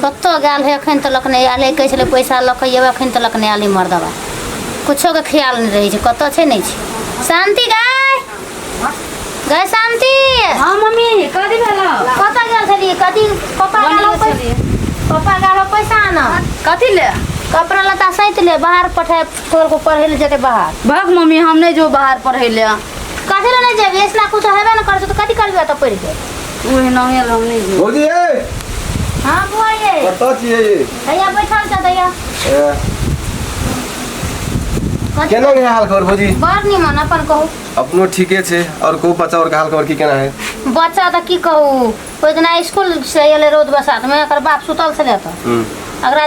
कत्तो गाल है अखन तलक नहीं आले कहै छले पैसा लक येबे अखन तलक नहीं आली मर्दवा कुछो के ख्याल नहीं रही छै कत्तो छै नहीं छै शांति गाय शांति हां मम्मी कदी भेलो कत्ता गेल छली कदी पापा गालो पैसा आना कथी ले कपड़ा लता सैत ले बाहर पठाए तोर को पढ़े ले जते बाहर भाग मम्मी हम नहीं जो बाहर पढ़े ले काहे ले नहीं जेबे इसना कुछ हेबे न कर तो कथी करबे त पढ़ के ओही नामे हम नहीं जो भौजी ए हां बुआए कतऽ छियै ये हैया बैठल छ दैया केना के हाल खबर भौजी बड़ निमन अपन कहू अपनो ठीके छै और को बच्चा और का हाल खबर की केना है बच्चा त की कहू ओइ दिना स्कूल से एले रोड बसात में एकर बाप सुतल छले त अगरा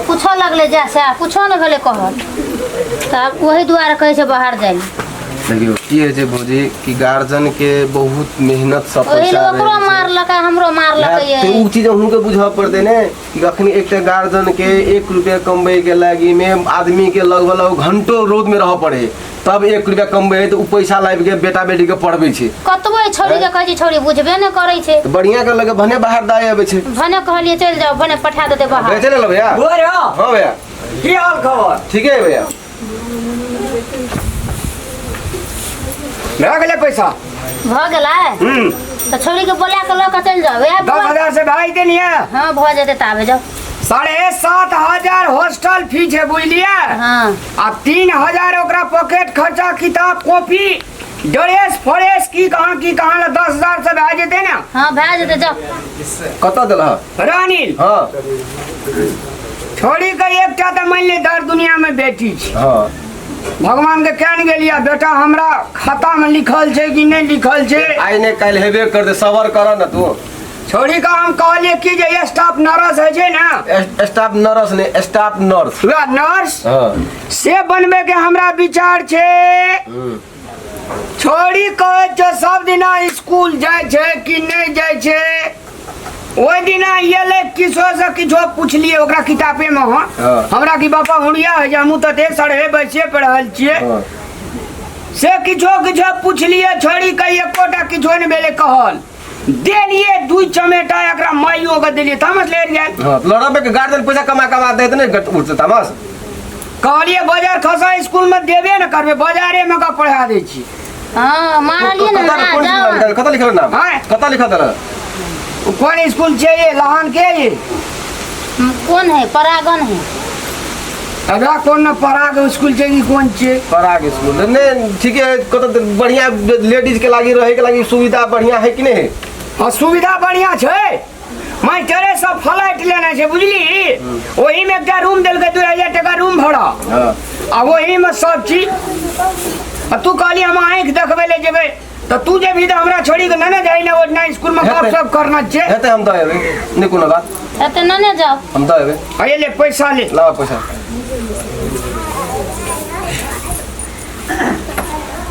कुछो लगले जैसे कुछो न भेले कहल तब वही दुआरे कहै छै बाहर जाई देखियो की है जे भौजी कि गार्जियन के बहुत मेहनत सब ओही पैसा ओकरो मारलक हमरो मारलक ये तो उ चीज हमहू के बुझा पड़ते ने कि अखनी एकटा गार्जियन के 1 रुपया कमबै के लागी में आदमी के लगभग घंटों रोड में रह पड़े तब 1 रुपया कमबै तो उ पैसा लाइब के बेटा बेटी के पढ़बै छै कतबो छोड़ी के कहै छै छोड़ी बुझबे न करै छै तो बढ़िया के लगे भने बाहर दाय आबै छै भने कहलिए चल जाओ भने पठा देते बाहर चले लो भैया बोरे हो हां भैया की हाल खबर ठीक है भैया भए गेलै पैसा भ गेलै त छोड़ी के बोला के ल के चल जाओ 10,000 से भाई देनिए हां भ जेते त आबे जाओ 7,500 हॉस्टल फीस है बुझलिए हां आ 3,000 ओकरा पॉकेट खर्चा किताब कॉपी ड्रेस फ्रेश की कहाँ 10,000 से भए जेते ना हां भ जेते जाओ कतऽ देलह रानील हां छोड़ी के एकटा त मान ले दर दुनिया में बेटी छै हां भगवान के कहन गेलिया बेटा हमरा खाता में लिखल छै कि नहीं लिखल छै आइ ने काल हेबे कर दे सबर कर न तू छोड़ी का हम कहलिए कि जे स्टाफ नर्स है छै ना स्टाफ नर्स ने स्टाफ नर्स वह नर्स हां से बनबे के हमरा विचार छै छोड़ी कहे जो सब दिना स्कूल जाय छै कि नहीं जाय छै ओइ दिना येले किछो से किछो पूछलिए ओकरा किताबे में हमरा की बापा हुड़िया है हमू त दे सड़े बैसे पढ़ल छिए से किछो पूछलिए छोड़ी के एकोटा किछो ने भेले कहल देलिए 2 चमेटा एकरा माइयो के देलिए तामस ले गेल हां लड़बे के गार्जियन पैसा कमा देत ने उठते तामस कहलिए बाजार खसा स्कूल में देबे न करबे बाजारे में का पढ़ा दे छी हां मारलिए ना कतऽ लिखल नाम कतऽ लिखल दर कौन स्कूल चाहिए लहान के ये कौन है परागन है अगला कौन ना पराग स्कूल चाहिए कौन चाहिए पराग स्कूल ने ठीक है कत बढ़िया लेडीज के लागी रहे के लागी सुविधा बढ़िया है कि नहीं हां सुविधा बढ़िया छै मैं तेरे सब फ्लाइट लेना छै बुझली ओही में एकटा रूम देल के 2,000 टका रूम भाड़ा हां आ ओही में सब चीज आ तू कहली हम आंख देखबे ले जेबे तो तू जे भी हमरा छोड़ी के नने जाई ना ओजना स्कूल में गप सब करना छै हेते हम द एबे ने कोनो बात हेते नने जाओ हम द एबे आइए ले पैसा ले लावा पैसा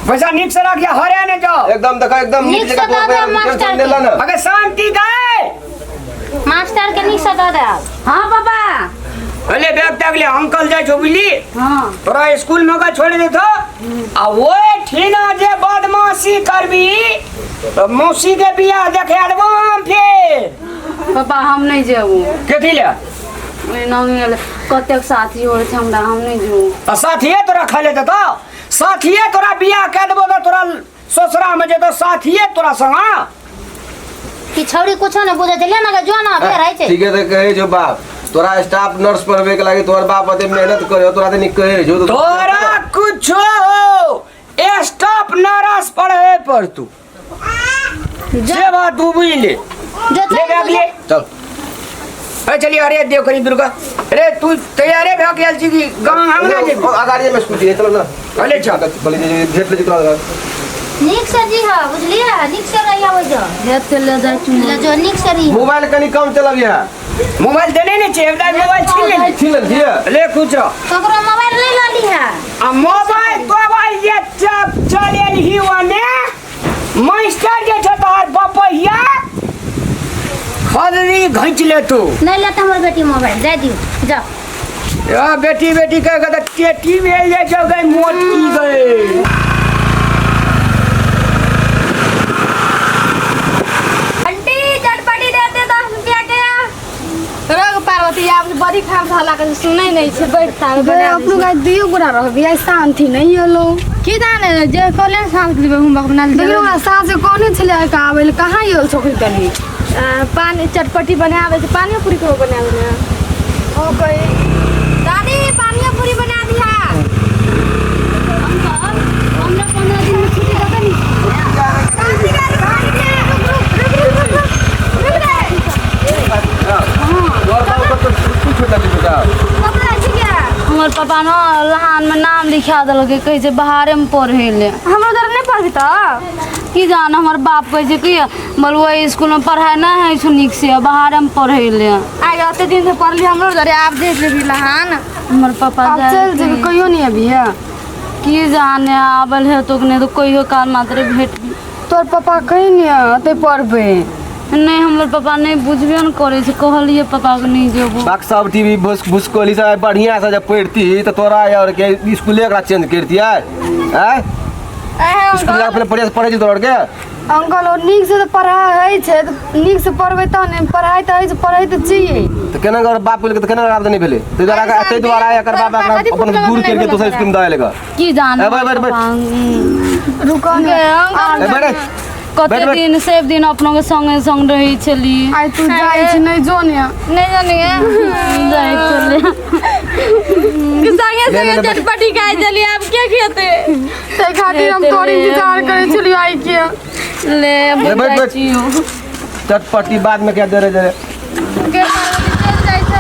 पैसा निक से रखिया हरे ने जाओ एकदम देखा एकदम नीक से दे दे मास्टर ले ना अगर शांति गए मास्टर के नीक से दे दे हां पापा अले बैग तक ले अंकल जाय छो बुझली हां तोरा स्कूल में का छोड़ दे तो आ ओए ठीना जे बदमाशी करबी तो मौसी के बियाह देखे देबम फिर पापा हम नहीं जेबू केथी ले ओही नामे कतेक साथी होय छै हमरा हम नहीं जेबू आ साथिए तोरा खा ले तो साथिए तोरा बियाह के देबो तो तोरा ससुरा में जे तो साथिए तोरा संग कि छोड़ी कुछो न बुझे ले ना जो ना फेर है छै ठीक है तो कहे जो बाप तोरा स्टाफ नर्स पढ़वे के लागी तोर बाप अते मेहनत करे तोरा ते निक कहे जो तोरा कुछो स्टाफ नर्स पढ़े पर तू जे बात तू बुझ ले जो ले बैग ले चल ए चलिए अरे देव करी दुर्गा अरे तू तैयारे भ गेल छी कि गांव हम ना जे अगाड़ी में स्कूटी है चलो ना अले चल बोले जे भेट ले चला नीक से जी हां बुझलिए नीक से रहिया हो जा हेते ले जाय ले जो नीक से रही मोबाइल कनी कम चलाबिया मोबाइल देने ने छै हमरा मोबाइल छीन ले दिया ले कुछ ककरो मोबाइल ले ली है आ मोबाइल तो भाई ये चप चलेल ही वने मास्टर जे छ तोहर बपहिया खदरी घंच ले तू नहीं लेता हमर बेटी मोबाइल दे दियो जाओ या बेटी कह के टेटी में ले जाओ गई मोटी गई आंटी चटपटी देते 10 रुपया के पार्वती आप बड़ी खाम साला के सुनै नहीं छै बैठता अपनो गाय दियो गोरा रहबी आई शांति नहीं होलो की जाने जे कले शांत लेबे हम बना देखियो हमरा सास कोने छले का आबे कहां यो छोकरी तनी पानी चटपटी बनावे छै पानी पूरी को बनावे ना ओ कही दादी पानी पूरी बना दिया हमरा 15 दिन में छुट्टी देबे नहीं हमर पापा ना लहान में नाम लिखा देलकै कहै छै बाहरे में पढ़े ले हमरा उधर नहीं पढ़बी त की जान हमर बाप कहै छै कि बोलुआ स्कूल में पढ़ाई नहीं है छु निक से बाहरे में पढ़े ले आगे अते दिन से पढ़ली हमरो उधर आप देख लेबी लहान हमर पापा अब चल जेबी कहियो नहीं अभी है की जाने आबल है तो नहीं तो कहियो काल मात्र भेट तोर पापा कहीं नहीं अते पढ़बे नहीं हमर पापा नहीं बुझबे न करे छै कहलिए पापा के नहीं जेबो बाक सब टीवी भुसकोली से बढ़िया से जब पढ़ती तो तोरा और के स्कूले एकरा चेंज करती है स्कूल अपने पढ़े तोड़ के अंकल और नीक से तो पढ़ाई है तो नीक से पढ़बे त नहीं पढ़ाई त है से पढ़ाई त चाहिए तो केना कर बाप बोल के तो केना आब नहीं भेले तो जरा का एते द्वारा एकर बाप अपन दूर करके तो स्कूल में दाए लेगा की जाने रुको बैठ कते दिन से दिन अपनों के संगे संग रही छली आई तू जाई छी नहीं जोनिया नहीं जानिए जाई चले संगे संगे चटपटी खाई चली आप क्या खेते ते खातिर हम तोर इंतजार करे छली आई के ले बैठ चटपटी बाद में क्या दे रहे के जाई छ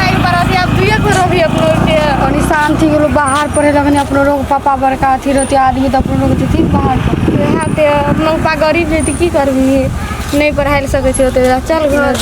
आई बराती आप दुए करो भी अपनो के और शांति के लोग बाहर पढ़े लगने अपनो लोग पापा बड़का अथी रहते आदमी तो अपनो लोग थी बाहर हाथे अपनो पा गरीब रहती की करबी नहीं पढ़ाई सके छै चल घर